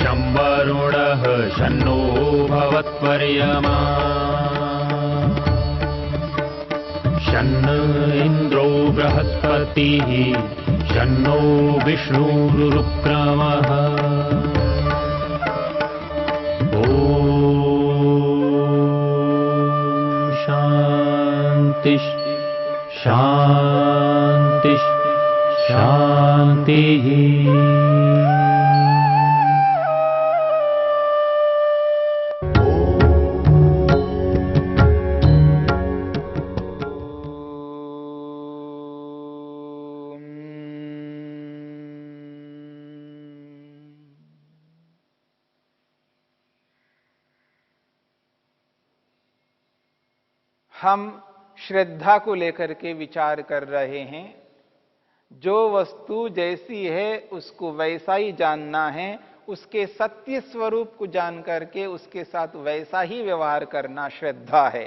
शं वरुणः शन्नो भवत्वर्यमा शन्न इन्द्रो बृहस्पतिः शन्नो विष्णुरुक्रमः ॐ शान्ति शान्ति शान्तिः। हम श्रद्धा को लेकर के विचार कर रहे हैं। जो वस्तु जैसी है उसको वैसा ही जानना है, उसके सत्य स्वरूप को जान करके उसके साथ वैसा ही व्यवहार करना श्रद्धा है।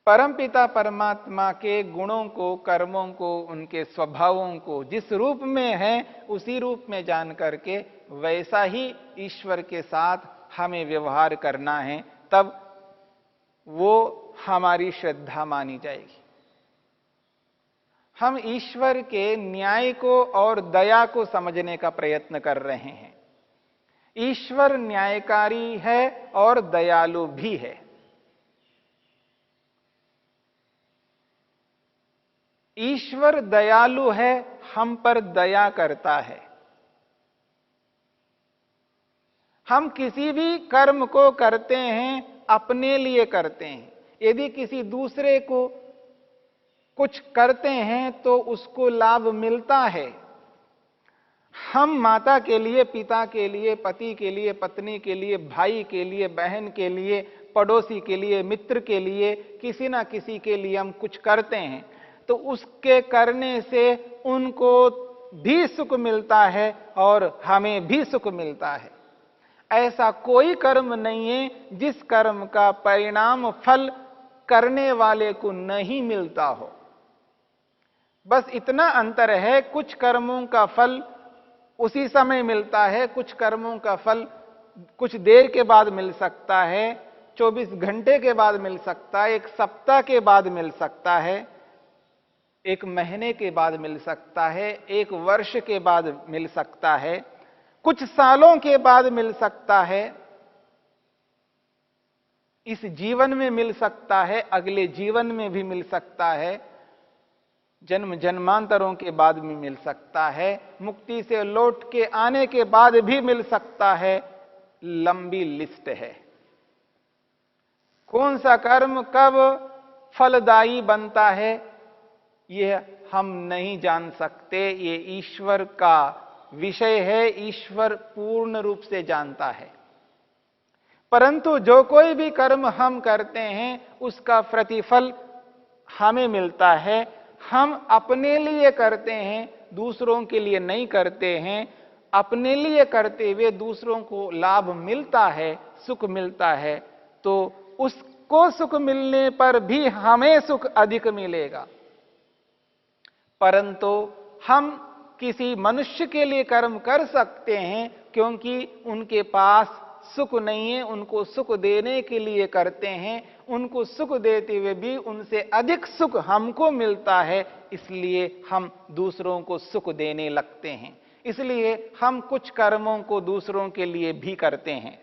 परमपिता परमात्मा के गुणों को, कर्मों को, उनके स्वभावों को जिस रूप में है उसी रूप में जान करके वैसा ही ईश्वर के साथ हमें व्यवहार करना है, तब वो हमारी श्रद्धा मानी जाएगी। हम ईश्वर के न्याय को और दया को समझने का प्रयत्न कर रहे हैं। ईश्वर न्यायकारी है और दयालु भी है। ईश्वर दयालु है, हम पर दया करता है। हम किसी भी कर्म को करते हैं अपने लिए करते हैं। यदि किसी दूसरे को कुछ करते हैं तो उसको लाभ मिलता है। हम माता के लिए, पिता के लिए, पति के लिए, पत्नी के लिए, भाई के लिए, बहन के लिए, पड़ोसी के लिए, मित्र के लिए, किसी ना किसी के लिए हम कुछ करते हैं तो उसके करने से उनको भी सुख मिलता है और हमें भी सुख मिलता है। ऐसा कोई कर्म नहीं है जिस कर्म का परिणाम फल करने वाले को नहीं मिलता हो। बस इतना अंतर है, कुछ कर्मों का फल उसी समय मिलता है, कुछ कर्मों का फल कुछ देर के बाद मिल सकता है, 24 घंटे के बाद मिल सकता है, एक सप्ताह के बाद मिल सकता है, एक महीने के बाद मिल सकता है, एक वर्ष के बाद मिल सकता है, कुछ सालों के बाद मिल सकता है, इस जीवन में मिल सकता है, अगले जीवन में भी मिल सकता है, जन्म जन्मांतरों के बाद भी मिल सकता है, मुक्ति से लौट के आने के बाद भी मिल सकता है। लंबी लिस्ट है। कौन सा कर्म कब फलदायी बनता है यह हम नहीं जान सकते। ये ईश्वर का विषय है, ईश्वर पूर्ण रूप से जानता है। परंतु जो कोई भी कर्म हम करते हैं उसका प्रतिफल हमें मिलता है। हम अपने लिए करते हैं, दूसरों के लिए नहीं करते हैं। अपने लिए करते हुए दूसरों को लाभ मिलता है, सुख मिलता है, तो उसको सुख मिलने पर भी हमें सुख अधिक मिलेगा। परंतु हम किसी मनुष्य के लिए कर्म कर सकते हैं क्योंकि उनके पास सुख नहीं है, उनको सुख देने के लिए करते हैं। उनको सुख देते हुए भी उनसे अधिक सुख हमको मिलता है, इसलिए हम दूसरों को सुख देने लगते हैं। इसलिए हम कुछ कर्मों को दूसरों के लिए भी करते हैं।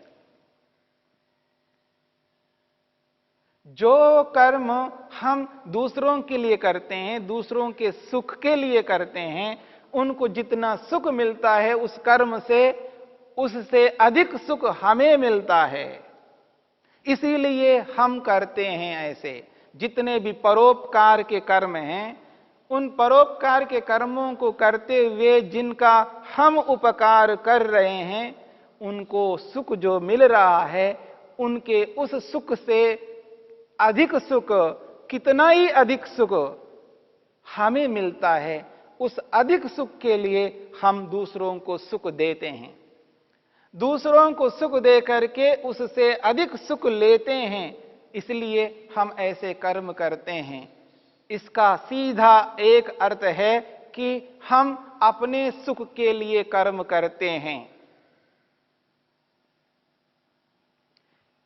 जो कर्म हम दूसरों के लिए करते हैं, दूसरों के सुख के लिए करते हैं, उनको जितना सुख मिलता है उस कर्म से उससे अधिक सुख हमें मिलता है। इसीलिए हम करते हैं ऐसे। जितने भी परोपकार के कर्म हैं, उन परोपकार के कर्मों को करते हुए जिनका हम उपकार कर रहे हैं, उनको सुख जो मिल रहा है, उनके उस सुख से अधिक सुख, कितना ही अधिक सुख हमें मिलता है। उस अधिक सुख के लिए हम दूसरों को सुख देते हैं। दूसरों को सुख दे करके उससे अधिक सुख लेते हैं, इसलिए हम ऐसे कर्म करते हैं। इसका सीधा एक अर्थ है कि हम अपने सुख के लिए कर्म करते हैं।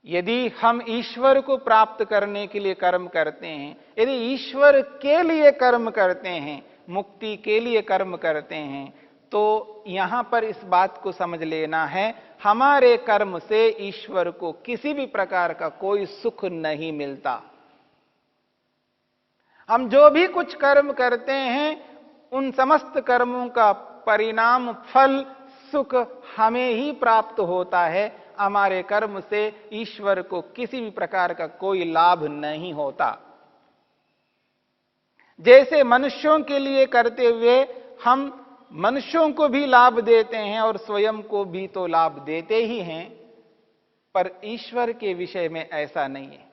यदि हम ईश्वर को प्राप्त करने के लिए कर्म करते हैं, यदि ईश्वर के लिए कर्म करते हैं, मुक्ति के लिए कर्म करते हैं, तो यहां पर इस बात को समझ लेना है, हमारे कर्म से ईश्वर को किसी भी प्रकार का कोई सुख नहीं मिलता। हम जो भी कुछ कर्म करते हैं, उन समस्त कर्मों का परिणाम, फल, सुख हमें ही प्राप्त होता है। हमारे कर्म से ईश्वर को किसी भी प्रकार का कोई लाभ नहीं होता। जैसे मनुष्यों के लिए करते हुए हम मनुष्यों को भी लाभ देते हैं और स्वयं को भी तो लाभ देते ही हैं, पर ईश्वर के विषय में ऐसा नहीं है।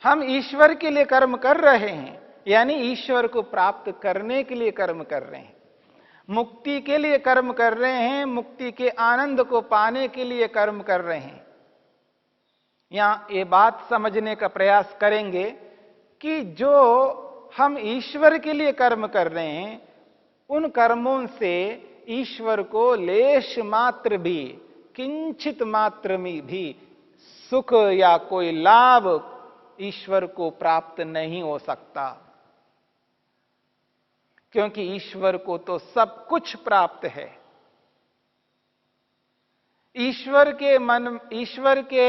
हम ईश्वर के लिए कर्म कर रहे हैं, यानी ईश्वर को प्राप्त करने के लिए कर्म कर रहे हैं, मुक्ति के लिए कर्म कर रहे हैं, मुक्ति के आनंद को पाने के लिए कर्म कर रहे हैं। यहां ये बात समझने का प्रयास करेंगे कि जो हम ईश्वर के लिए कर्म कर रहे हैं, उन कर्मों से ईश्वर को लेश मात्र भी, किंचित मात्र में भी सुख या कोई लाभ ईश्वर को प्राप्त नहीं हो सकता, क्योंकि ईश्वर को तो सब कुछ प्राप्त है। ईश्वर के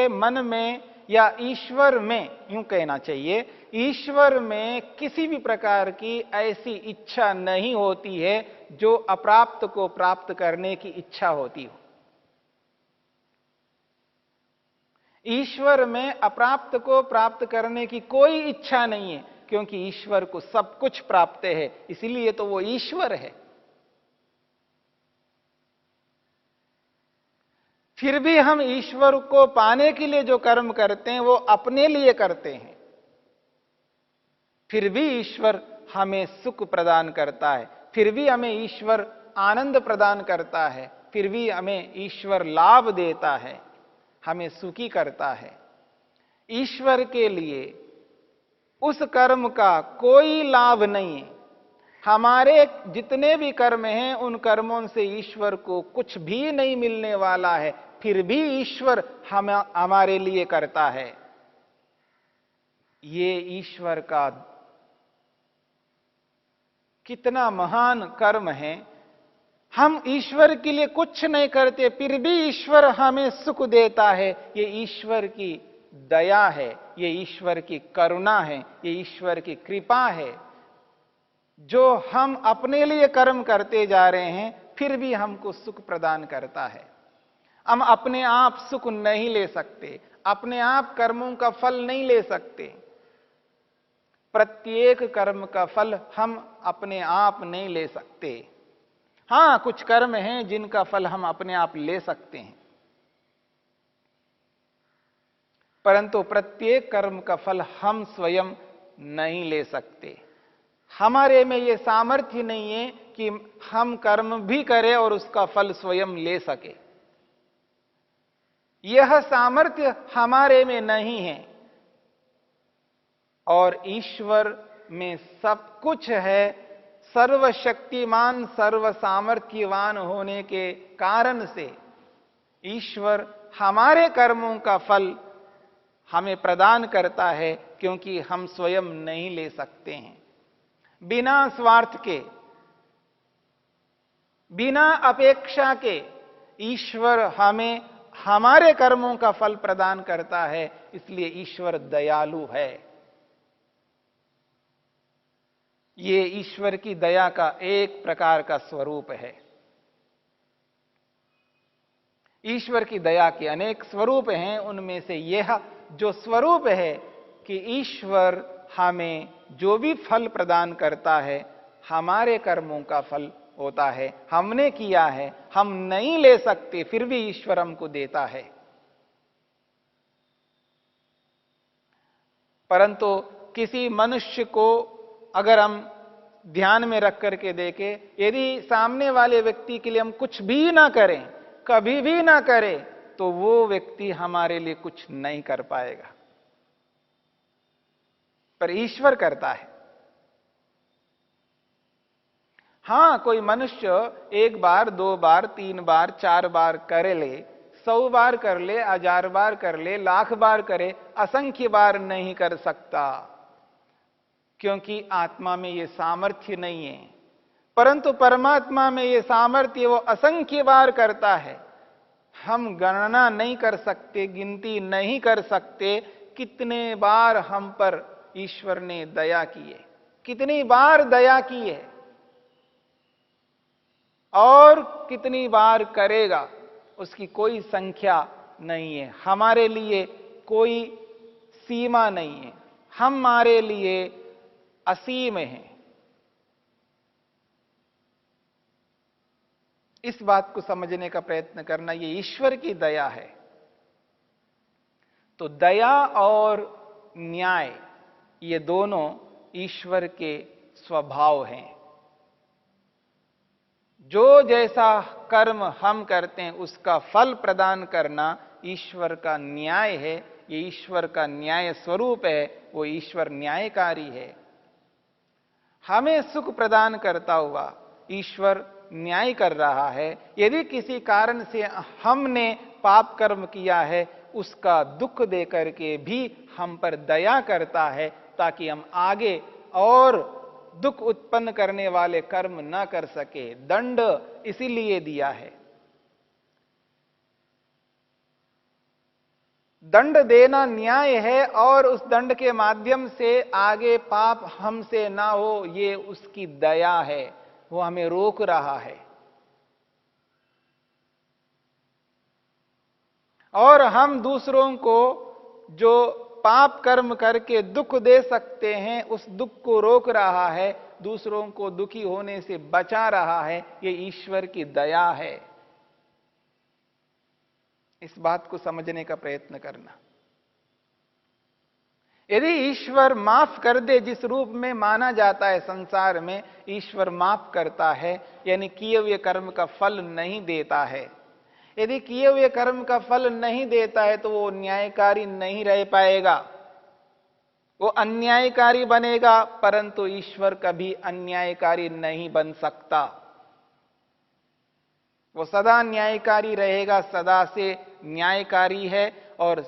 मन में, या ईश्वर में, यूं कहना चाहिए, ईश्वर में किसी भी प्रकार की ऐसी इच्छा नहीं होती है जो अप्राप्त को प्राप्त करने की इच्छा होती हो। ईश्वर में अप्राप्त को प्राप्त करने की कोई इच्छा नहीं है, क्योंकि ईश्वर को सब कुछ प्राप्त है, इसलिए तो वो ईश्वर है। फिर भी हम ईश्वर को पाने के लिए जो कर्म करते हैं वो अपने लिए करते हैं। फिर भी ईश्वर हमें सुख प्रदान करता है, फिर भी हमें ईश्वर आनंद प्रदान करता है, फिर भी हमें ईश्वर लाभ देता है, हमें सुखी करता है। ईश्वर के लिए उस कर्म का कोई लाभ नहीं है। हमारे जितने भी कर्म हैं, उन कर्मों से ईश्वर को कुछ भी नहीं मिलने वाला है, फिर भी ईश्वर हमारे लिए करता है। ये ईश्वर का कितना महान कर्म है। हम ईश्वर के लिए कुछ नहीं करते, फिर भी ईश्वर हमें सुख देता है। ये ईश्वर की दया है, ये ईश्वर की करुणा है, ये ईश्वर की कृपा है। जो हम अपने लिए कर्म करते जा रहे हैं, फिर भी हमको सुख प्रदान करता है। हम अपने आप सुख नहीं ले सकते, अपने आप कर्मों का फल नहीं ले सकते। प्रत्येक कर्म का फल हम अपने आप नहीं ले सकते। हां, कुछ कर्म हैं जिनका फल हम अपने आप ले सकते हैं, परंतु प्रत्येक कर्म का फल हम स्वयं नहीं ले सकते। हमारे में यह सामर्थ्य नहीं है कि हम कर्म भी करें और उसका फल स्वयं ले सके। यह सामर्थ्य हमारे में नहीं है, और ईश्वर में सब कुछ है। सर्वशक्तिमान, सर्व सामर्थ्यवान होने के कारण से ईश्वर हमारे कर्मों का फल हमें प्रदान करता है, क्योंकि हम स्वयं नहीं ले सकते हैं। बिना स्वार्थ के, बिना अपेक्षा के ईश्वर हमें हमारे कर्मों का फल प्रदान करता है, इसलिए ईश्वर दयालु है। ये ईश्वर की दया का एक प्रकार का स्वरूप है। ईश्वर की दया के अनेक स्वरूप हैं, उनमें से यह जो स्वरूप है कि ईश्वर हमें जो भी फल प्रदान करता है, हमारे कर्मों का फल होता है। हमने किया है, हम नहीं ले सकते, फिर भी ईश्वर हमको देता है। परंतु किसी मनुष्य को अगर हम ध्यान में रख करके देखें, यदि सामने वाले व्यक्ति के लिए हम कुछ भी ना करें, कभी भी ना करें, तो वो व्यक्ति हमारे लिए कुछ नहीं कर पाएगा, पर ईश्वर करता है। हां, कोई मनुष्य एक बार, दो बार, तीन बार, चार बार कर ले, 100 बार कर ले, 1000 बार कर ले, लाख बार करे, असंख्य बार नहीं कर सकता, क्योंकि आत्मा में यह सामर्थ्य नहीं है। परंतु परमात्मा में यह सामर्थ्य वो असंख्य बार करता है। हम गणना नहीं कर सकते, गिनती नहीं कर सकते कितने बार हम पर ईश्वर ने दया की है, कितनी बार दया की है और कितनी बार करेगा, उसकी कोई संख्या नहीं है। हमारे लिए कोई सीमा नहीं है, हमारे लिए असीम है। इस बात को समझने का प्रयत्न करना, ये ईश्वर की दया है। तो दया और न्याय ये दोनों ईश्वर के स्वभाव हैं। जो जैसा कर्म हम करते हैं उसका फल प्रदान करना ईश्वर का न्याय है। ये ईश्वर का न्याय स्वरूप है, वो ईश्वर न्यायकारी है। हमें सुख प्रदान करता हुआ ईश्वर न्याय कर रहा है। यदि किसी कारण से हमने पाप कर्म किया है, उसका दुख देकर के भी हम पर दया करता है, ताकि हम आगे और दुख उत्पन्न करने वाले कर्म ना कर सके। दंड इसीलिए दिया है। दंड देना न्याय है और उस दंड के माध्यम से आगे पाप हमसे ना हो, ये उसकी दया है। वो हमें रोक रहा है। और हम दूसरों को जो पाप कर्म करके दुख दे सकते हैं, उस दुख को रोक रहा है, दूसरों को दुखी होने से बचा रहा है। ये ईश्वर की दया है। इस बात को समझने का प्रयत्न करना। यदि ईश्वर माफ कर दे, जिस रूप में माना जाता है संसार में, ईश्वर माफ करता है, यानी किए हुए कर्म का फल नहीं देता है। यदि किए हुए कर्म का फल नहीं देता है तो वो न्यायकारी नहीं रह पाएगा, वो अन्यायकारी बनेगा। परंतु ईश्वर कभी अन्यायकारी नहीं बन सकता। वो सदा न्यायकारी रहेगा, सदा से न्यायकारी है और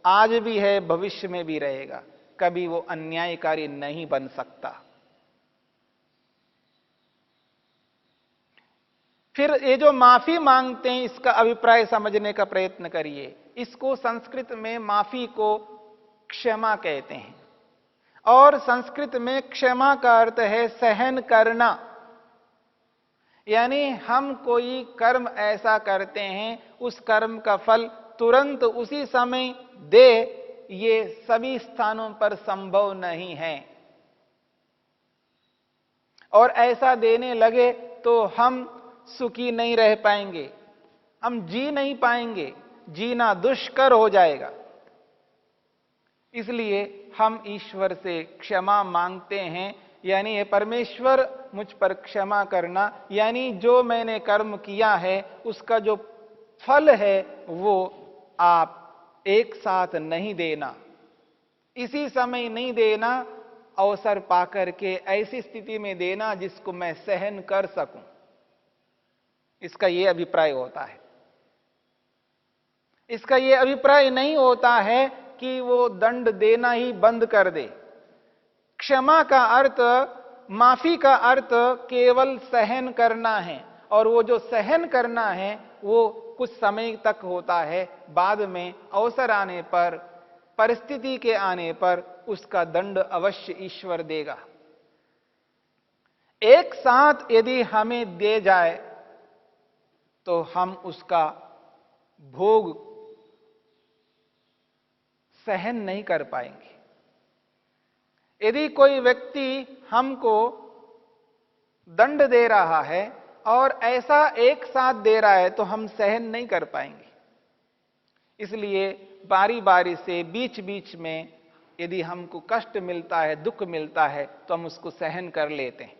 आज भी है, भविष्य में भी रहेगा। कभी वो अन्यायकारी नहीं बन सकता। फिर ये जो माफी मांगते हैं, इसका अभिप्राय समझने का प्रयत्न करिए। इसको संस्कृत में माफी को क्षमा कहते हैं और संस्कृत में क्षमा का अर्थ है सहन करना। यानी हम कोई कर्म ऐसा करते हैं, उस कर्म का फल तुरंत उसी समय दे, ये सभी स्थानों पर संभव नहीं है। और ऐसा देने लगे तो हम सुखी नहीं रह पाएंगे, हम जी नहीं पाएंगे, जीना दुष्कर हो जाएगा। इसलिए हम ईश्वर से क्षमा मांगते हैं, यानी हे परमेश्वर मुझ पर क्षमा करना, यानी जो मैंने कर्म किया है उसका जो फल है वो आप एक साथ नहीं देना, इसी समय नहीं देना, अवसर पाकर के ऐसी स्थिति में देना जिसको मैं सहन कर सकूं। इसका यह अभिप्राय होता है। इसका यह अभिप्राय नहीं होता है कि वो दंड देना ही बंद कर दे। क्षमा का अर्थ, माफी का अर्थ केवल सहन करना है, और वो जो सहन करना है वो कुछ समय तक होता है। बाद में अवसर आने पर, परिस्थिति के आने पर उसका दंड अवश्य ईश्वर देगा। एक साथ यदि हमें दे जाए तो हम उसका भोग सहन नहीं कर पाएंगे। यदि कोई व्यक्ति हमको दंड दे रहा है और ऐसा एक साथ दे रहा है तो हम सहन नहीं कर पाएंगे। इसलिए बारी बारी से, बीच बीच में यदि हमको कष्ट मिलता है, दुख मिलता है, तो हम उसको सहन कर लेते हैं।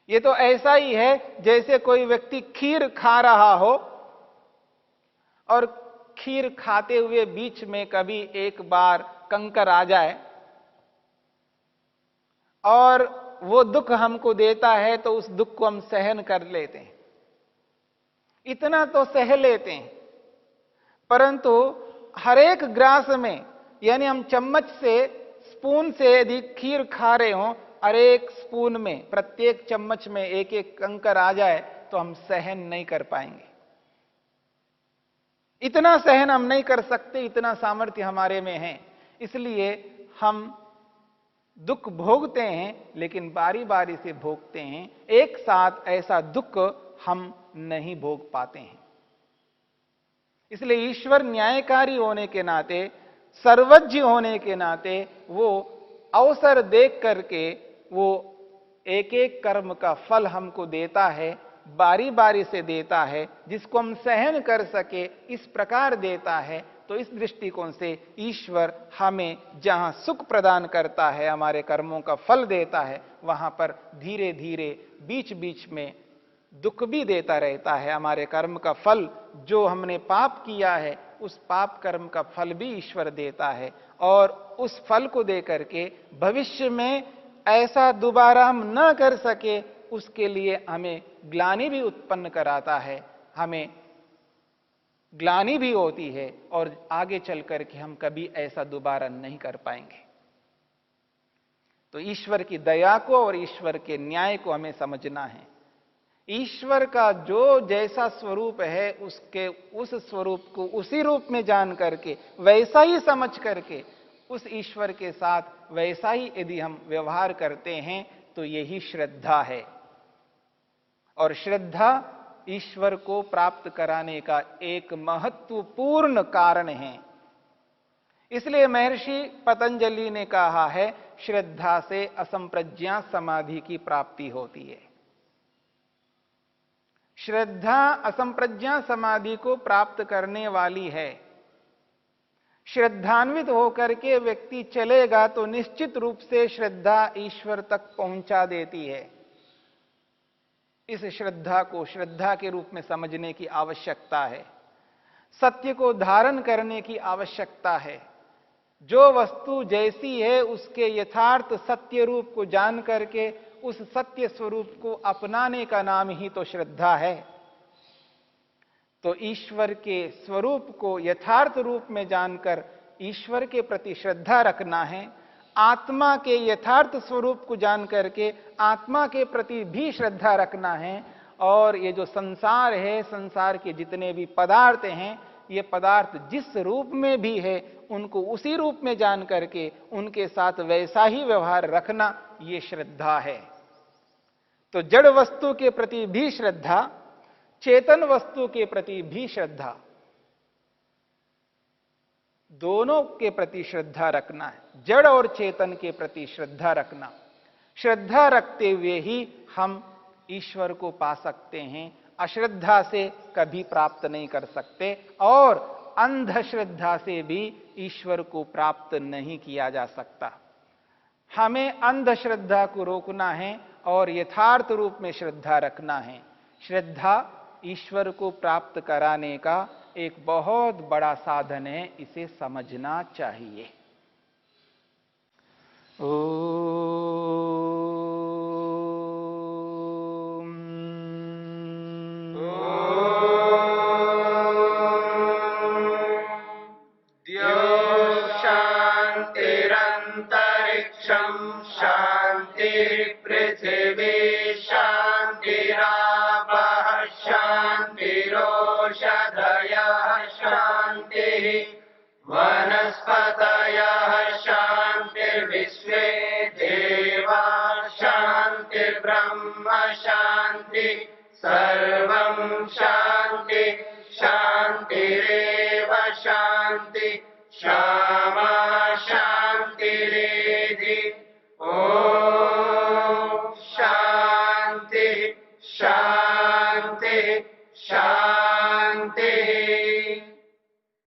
ये तो ऐसा ही है जैसे कोई व्यक्ति खीर खा रहा हो और खीर खाते हुए बीच में कभी एक बार कंकर आ जाए और वो दुख हमको देता है, तो उस दुख को हम सहन कर लेते हैं। इतना तो सह लेते हैं, परंतु हर एक ग्रास में, यानी हम चम्मच से, स्पून से यदि खीर खा रहे हो, हर एक स्पून में, प्रत्येक चम्मच में एक एक कंकर आ जाए तो हम सहन नहीं कर पाएंगे। इतना सहन हम नहीं कर सकते, इतना सामर्थ्य हमारे में है। इसलिए हम दुख भोगते हैं, लेकिन बारी बारी से भोगते हैं। एक साथ ऐसा दुख हम नहीं भोग पाते हैं। इसलिए ईश्वर न्यायकारी होने के नाते, सर्वज्ञ होने के नाते, वो अवसर देख करके वो एक एक कर्म का फल हमको देता है, बारी बारी से देता है, जिसको हम सहन कर सके इस प्रकार देता है। तो इस दृष्टिकोण से ईश्वर हमें जहां सुख प्रदान करता है, हमारे कर्मों का फल देता है, वहां पर धीरे धीरे बीच बीच में दुख भी देता रहता है। हमारे कर्म का फल, जो हमने पाप किया है, उस पाप कर्म का फल भी ईश्वर देता है, और उस फल को दे करके भविष्य में ऐसा दोबारा हम न कर सके, उसके लिए हमें ग्लानि भी उत्पन्न कराता है, हमें ग्लानि भी होती है, और आगे चल करके हम कभी ऐसा दोबारा नहीं कर पाएंगे। तो ईश्वर की दया को और ईश्वर के न्याय को हमें समझना है। ईश्वर का जो जैसा स्वरूप है, उसके उस स्वरूप को उसी रूप में जान करके, वैसा ही समझ करके, उस ईश्वर के साथ वैसा ही यदि हम व्यवहार करते हैं, तो यही श्रद्धा है। और श्रद्धा ईश्वर को प्राप्त कराने का एक महत्वपूर्ण कारण है। इसलिए महर्षि पतंजलि ने कहा है, श्रद्धा से असंप्रज्ञा समाधि की प्राप्ति होती है। श्रद्धा असंप्रज्ञा समाधि को प्राप्त करने वाली है। श्रद्धान्वित होकर के व्यक्ति चलेगा तो निश्चित रूप से श्रद्धा ईश्वर तक पहुंचा देती है। इस श्रद्धा को श्रद्धा के रूप में समझने की आवश्यकता है। सत्य को धारण करने की आवश्यकता है। जो वस्तु जैसी है, उसके यथार्थ सत्य रूप को जान करके उस सत्य स्वरूप को अपनाने का नाम ही तो श्रद्धा है। तो ईश्वर के स्वरूप को यथार्थ रूप में जानकर ईश्वर के प्रति श्रद्धा रखना है। आत्मा के यथार्थ स्वरूप को जान करके आत्मा के प्रति भी श्रद्धा रखना है। और ये जो संसार है, संसार के जितने भी पदार्थ हैं, ये पदार्थ जिस रूप में भी है, उनको उसी रूप में जान करके उनके साथ वैसा ही व्यवहार रखना, ये श्रद्धा है। तो जड़ वस्तु के प्रति भी श्रद्धा, चेतन वस्तु के प्रति भी श्रद्धा, दोनों के प्रति श्रद्धा रखना है। जड़ और चेतन के प्रति श्रद्धा रखना। श्रद्धा रखते हुए ही हम ईश्वर को पा सकते हैं। अश्रद्धा से कभी प्राप्त नहीं कर सकते, और अंधश्रद्धा से भी ईश्वर को प्राप्त नहीं किया जा सकता। हमें अंधश्रद्धा को रोकना है और यथार्थ रूप में श्रद्धा रखना है। श्रद्धा ईश्वर को प्राप्त कराने का एक बहुत बड़ा साधन है, इसे समझना चाहिए। शांतिरंतरिक्षं शांतिर्पृथिवी शांतिरापः शांतिरोषधयः शांतिः वनस्पतयः शांतिर्विश्वे